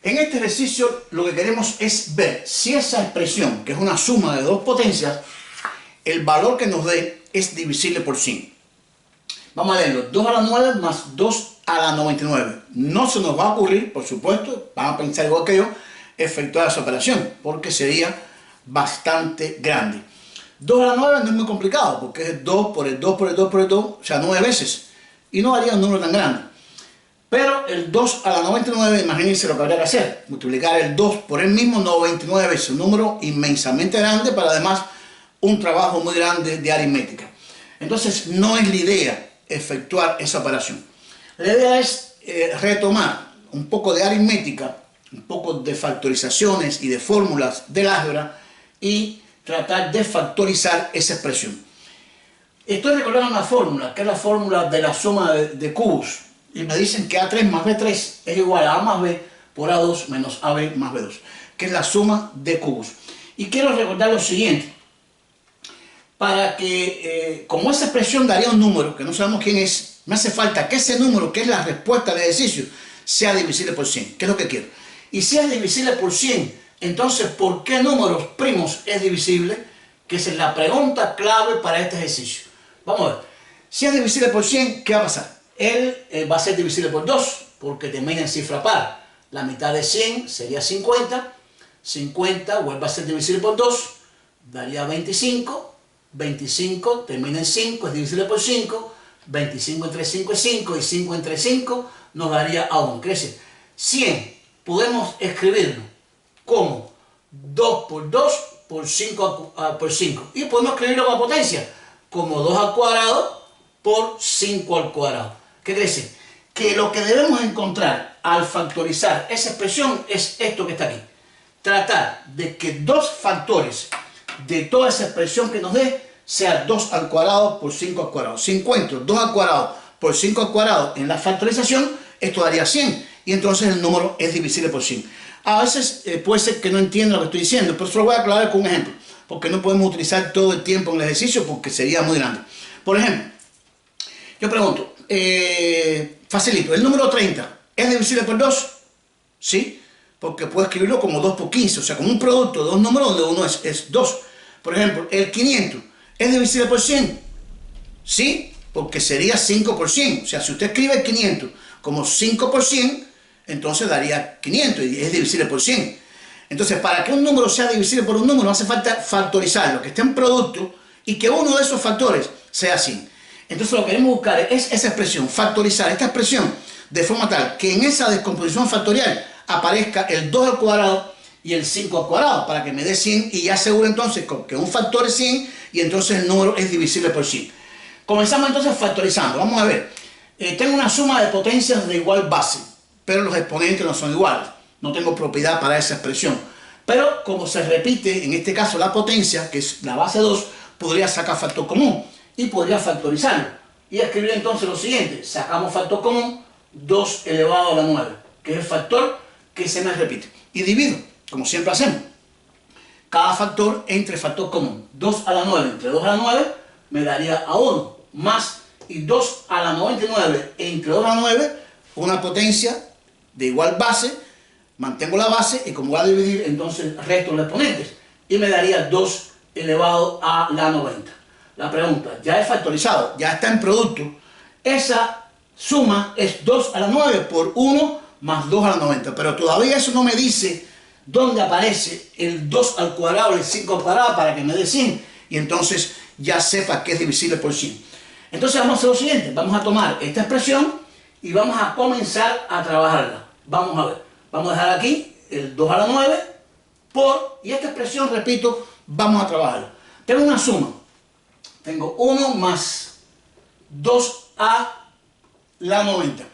En este ejercicio lo que queremos es ver si esa expresión, que es una suma de dos potencias, el valor que nos dé es divisible por 100. Vamos a leerlo. 2 a la 9 más 2 a la 99. No se nos va a ocurrir, por supuesto, van a pensar igual que yo, efectuar esa operación, porque sería bastante grande. 2 a la 9 no es muy complicado, porque es 2 por el 2 por el 2 por el 2, o sea, 9 veces. Y no haría un número tan grande. Pero el 2 a la 99, imagínense lo que habría que hacer. Multiplicar el 2 por el mismo 99 veces. Un número inmensamente grande, pero además un trabajo muy grande de aritmética. Entonces no es la idea efectuar esa operación. La idea es retomar un poco de aritmética, un poco de factorizaciones y de fórmulas del álgebra y tratar de factorizar esa expresión. Estoy recordando una fórmula, que es la fórmula de la suma de cubos. Y me dicen que A3 más B3 es igual a A más B por A2 menos AB más B2, que es la suma de cubos. Y quiero recordar lo siguiente, para que, como esa expresión daría un número, que no sabemos quién es, me hace falta que ese número, que es la respuesta del ejercicio, sea divisible por 100, que es lo que quiero. Y si es divisible por 100, entonces, ¿por qué números primos es divisible? Que esa es la pregunta clave para este ejercicio. Vamos a ver, si es divisible por 100, ¿qué va a pasar? Él va a ser divisible por 2, porque termina en cifra par. La mitad de 100 sería 50. 50 vuelve a ser divisible por 2, daría 25. 25 termina en 5, es divisible por 5. 25 entre 5 es 5, y 5 entre 5 nos daría a 1. Quiere decir, 100 podemos escribirlo como 2 por 2 por 5 por 5. Y podemos escribirlo con potencia, como 2 al cuadrado por 5 al cuadrado. ¿Qué quiere decir? Que lo que debemos encontrar al factorizar esa expresión es esto que está aquí. Tratar de que dos factores de toda esa expresión que nos dé sea 2 al cuadrado por 5 al cuadrado. Si encuentro 2 al cuadrado por 5 al cuadrado en la factorización, esto daría 100. Y entonces el número es divisible por 100. A veces puede ser que no entienda lo que estoy diciendo, pero eso lo voy a aclarar con un ejemplo. Porque no podemos utilizar todo el tiempo en el ejercicio porque sería muy grande. Por ejemplo, yo pregunto, facilito, ¿el número 30 es divisible por 2? Sí, porque puedo escribirlo como 2 por 15, o sea, como un producto de dos números donde uno es 2. Por ejemplo, el 500 es divisible por 100. Sí, porque sería 5 por 100. O sea, si usted escribe el 500 como 5 por 100, entonces daría 500 y es divisible por 100. Entonces, para que un número sea divisible por un número, hace falta factorizarlo, que esté en producto y que uno de esos factores sea 100. Entonces, lo que queremos buscar es esa expresión, factorizar esta expresión de forma tal que en esa descomposición factorial aparezca el 2 al cuadrado y el 5 al cuadrado, para que me dé 100 y ya aseguro entonces que un factor es 100 y entonces el número es divisible por 100. Comenzamos entonces factorizando. Vamos a ver, tengo una suma de potencias de igual base, pero los exponentes no son iguales. No tengo propiedad para esa expresión. Pero como se repite, en este caso la potencia, que es la base 2, podría sacar factor común y podría factorizarlo. Y escribir entonces lo siguiente, sacamos factor común, 2 elevado a la 9, que es el factor que se me repite. Y divido, como siempre hacemos, cada factor entre factor común. 2 a la 9 entre 2 a la 9 me daría a 1, más, y 2 a la 99 entre 2 a la 9, una potencia de igual base, mantengo la base y como voy a dividir, entonces resto los exponentes. Y me daría 2 elevado a la 90. La pregunta, ya es factorizado, ya está en producto. Esa suma es 2 a la 9 por 1 más 2 a la 90. Pero todavía eso no me dice dónde aparece el 2 al cuadrado y el 5 al cuadrado para que me dé 100. Y entonces ya sepa que es divisible por 100. Entonces vamos a hacer lo siguiente. Vamos a tomar esta expresión y vamos a comenzar a trabajarla. Vamos a ver. Vamos a dejar aquí el 2 a la 9 por, y esta expresión, repito, vamos a trabajarla. Tengo una suma. Tengo 1 más 2 a la 90.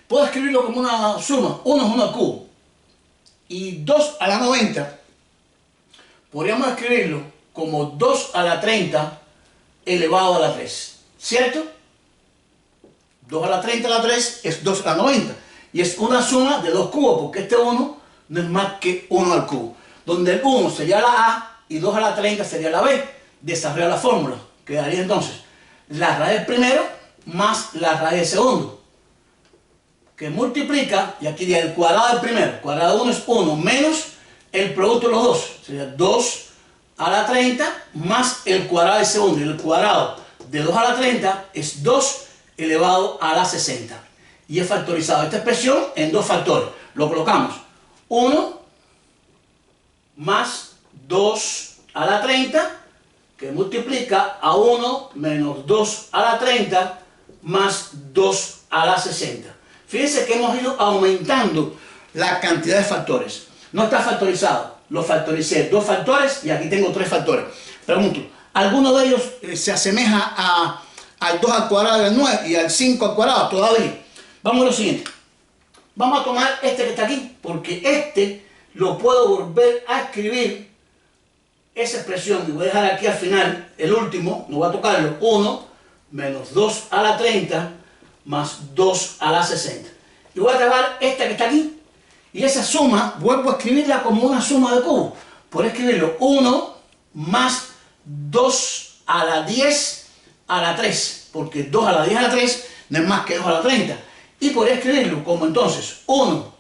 Puedo escribirlo como una suma. 1 es 1 al cubo. Y 2 a la 90, podríamos escribirlo como 2 a la 30 elevado a la 3. ¿Cierto? 2 a la 30 a la 3 es 2 a la 90. Y es una suma de dos cubos, porque este 1 no es más que 1 al cubo. Donde el 1 sería la A y 2 a la 30 sería la B. Desarrolla la fórmula. Quedaría entonces la raíz primero más la raíz segundo. que multiplica, y aquí el cuadrado del primero, el cuadrado de 1 es 1, menos el producto de los dos, sería 2 a la 30 más el cuadrado del segundo, y el cuadrado de 2 a la 30 es 2 elevado a la 60. Y he factorizado esta expresión en dos factores. Lo colocamos 1 más 2 a la 30, que multiplica a 1 menos 2 a la 30 más 2 a la 60. Fíjense que hemos ido aumentando la cantidad de factores. No está factorizado, lo factoricé dos factores y aquí tengo tres factores. Pregunto, ¿alguno de ellos se asemeja al 2 al cuadrado del 9 y al 5 al cuadrado? Todavía. Vamos a lo siguiente. Vamos a tomar este que está aquí, porque este lo puedo volver a escribir, esa expresión, y voy a dejar aquí al final el último, no voy a tocarlo, 1 menos 2 a la 30 más 2 a la 60. Y voy a trabajar esta que está aquí, y esa suma vuelvo a escribirla como una suma de cubos. Por escribirlo 1 más 2 a la 10 a la 3, porque 2 a la 10 a la 3 no es más que 2 a la 30. Y podría escribirlo como entonces 1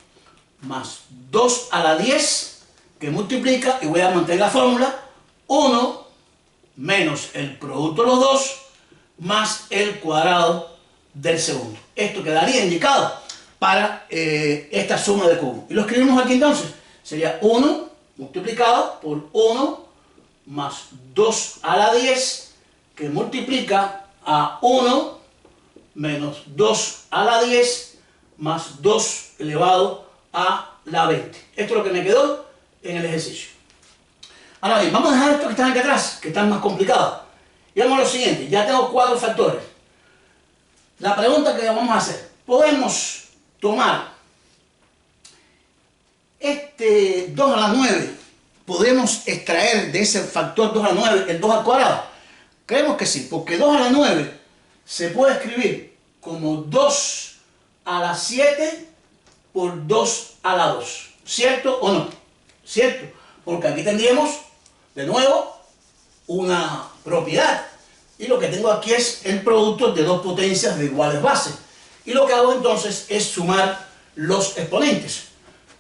más 2 a la 10, que multiplica, y voy a mantener la fórmula, 1 menos el producto de los dos más el cuadrado del segundo. Esto quedaría indicado para esta suma de cubos. Y lo escribimos aquí entonces. Sería 1 multiplicado por 1 más 2 a la 10, que multiplica a 1 menos 2 a la 10 más 2 elevado a la 20. Esto es lo que me quedó en el ejercicio. Ahora bien, vamos a dejar estos que están aquí atrás, que están más complicados. Y vamos a lo siguiente, ya tengo 4 factores. La pregunta que vamos a hacer, ¿podemos tomar este 2 a la 9? ¿Podemos extraer de ese factor 2 a la 9 el 2 al cuadrado? Creemos que sí, porque 2 a la 9 se puede escribir como 2 a la 7 por 2 a la 2. ¿Cierto o no? ¿Cierto? Porque aquí tendríamos, de nuevo, una propiedad. Y lo que tengo aquí es el producto de dos potencias de iguales bases. Y lo que hago entonces es sumar los exponentes.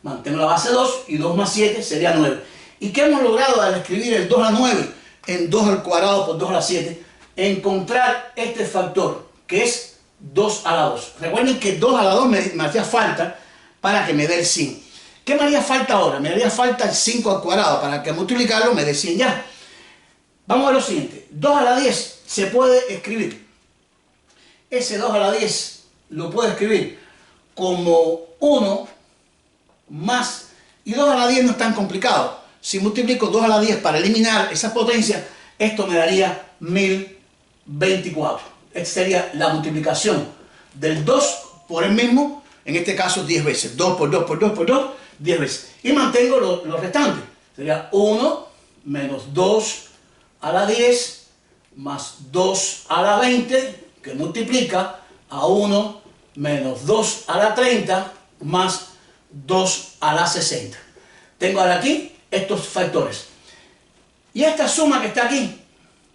Mantengo la base 2 y 2 más 7 sería 9. ¿Y qué hemos logrado al escribir el 2 a la 9 en 2 al cuadrado por 2 a la 7? Encontrar este factor, que es 2 a la 2. Recuerden que 2 a la 2 me hacía falta para que me dé el 100. ¿Qué me haría falta ahora? Me haría falta el 5 al cuadrado. Para que multiplicarlo me dé 100 ya. Vamos a lo siguiente. 2 a la 10 se puede escribir. Ese 2 a la 10 lo puedo escribir como 1 más, y 2 a la 10 no es tan complicado. Si multiplico 2 a la 10 para eliminar esas potencias, esto me daría 1024. Esta sería la multiplicación del 2 por el mismo, en este caso 10 veces. 2 por 2 por 2 por 2, 10 veces. Y mantengo los restantes. Sería 1 menos 2 a la 10 más 2 a la 20, que multiplica a 1 menos 2 a la 30 más 2 a la 60. Tengo ahora aquí estos factores. Y esta suma que está aquí,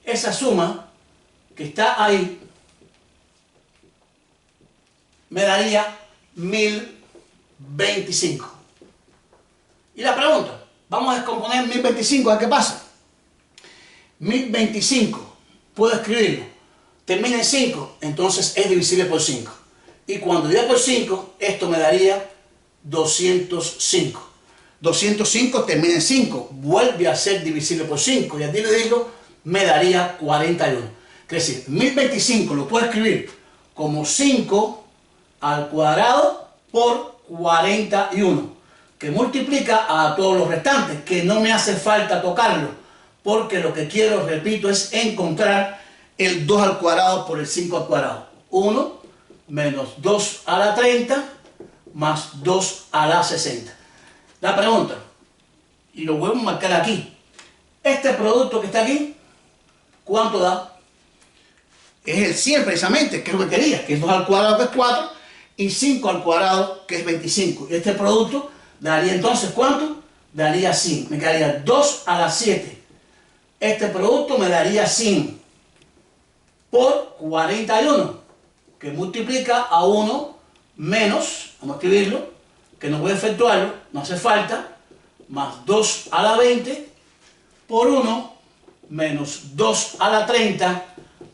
esa suma que está ahí, me daría 1025. Y la pregunta, vamos a descomponer 1025, a ver qué pasa. 1025, puedo escribirlo, termina en 5, entonces es divisible por 5. Y cuando divida por 5, esto me daría 205. 205 termina en 5, vuelve a ser divisible por 5 y al dividirlo me daría 41. Es decir, 1025 lo puedo escribir como 5 al cuadrado por 41, que multiplica a todos los restantes, que no me hace falta tocarlo, porque lo que quiero, repito, es encontrar el 2 al cuadrado por el 5 al cuadrado. 1 menos 2 a la 30 más 2 a la 60. La pregunta, y lo vuelvo a marcar aquí, este producto que está aquí, ¿cuánto da? Es el 100 precisamente, que es lo que quería, que es 2 al cuadrado que es 4 y 5 al cuadrado que es 25. Y este producto daría entonces ¿cuánto? Daría 100, me quedaría 2 a la 7. Este producto me daría 100 por 41, que multiplica a 1 menos Vamos a escribirlo, que no voy a efectuarlo, no hace falta, más 2 a la 20 por 1 menos 2 a la 30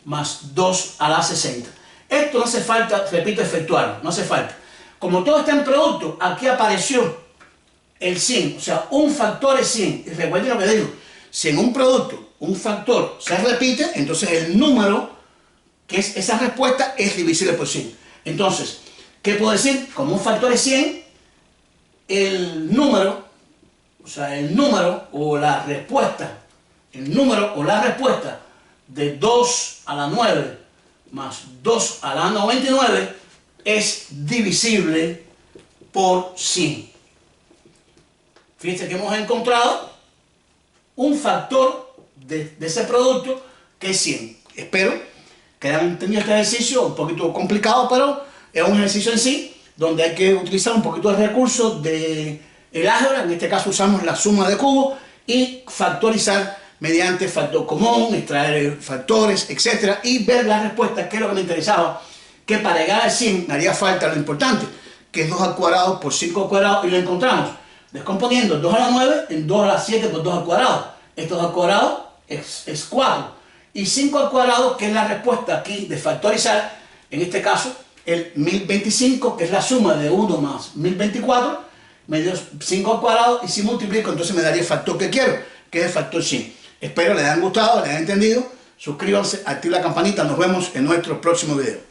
más 2 a la 60. Esto no hace falta, repito, efectuarlo, no hace falta. Como todo está en producto, aquí apareció el 100, o sea, un factor es 100. Y recuerden lo que digo, si en un producto un factor se repite, entonces el número, que es esa respuesta, es divisible por 100. Entonces, ¿qué puedo decir? Como un factor es 100, el número, o sea, el número o la respuesta, de 2 a la 9 más 2 a la 99 es divisible por 100. Fíjense que hemos encontrado un factor de ese producto que es 100. Espero que hayan entendido este ejercicio, un poquito complicado, pero es un ejercicio en sí, donde hay que utilizar un poquito de recursos del álgebra. En este caso usamos la suma de cubos y factorizar mediante factor común, extraer factores, etc. Y ver la respuesta, que es lo que me interesaba, que para llegar al 100 me haría falta lo importante, que es 2 al cuadrado por 5 al cuadrado, y lo encontramos descomponiendo 2 a la 9 en 2 a la 7 por 2 al cuadrado. Esto 2 al cuadrado es 4. Y 5 al cuadrado, que es la respuesta aquí de factorizar, en este caso, el 1025, que es la suma de 1 más 1024, me dio 5 al cuadrado, y si multiplico, entonces me daría el factor que quiero, que es el factor 100. Espero les hayan gustado, les hayan entendido. Suscríbanse, activen la campanita, nos vemos en nuestro próximo video.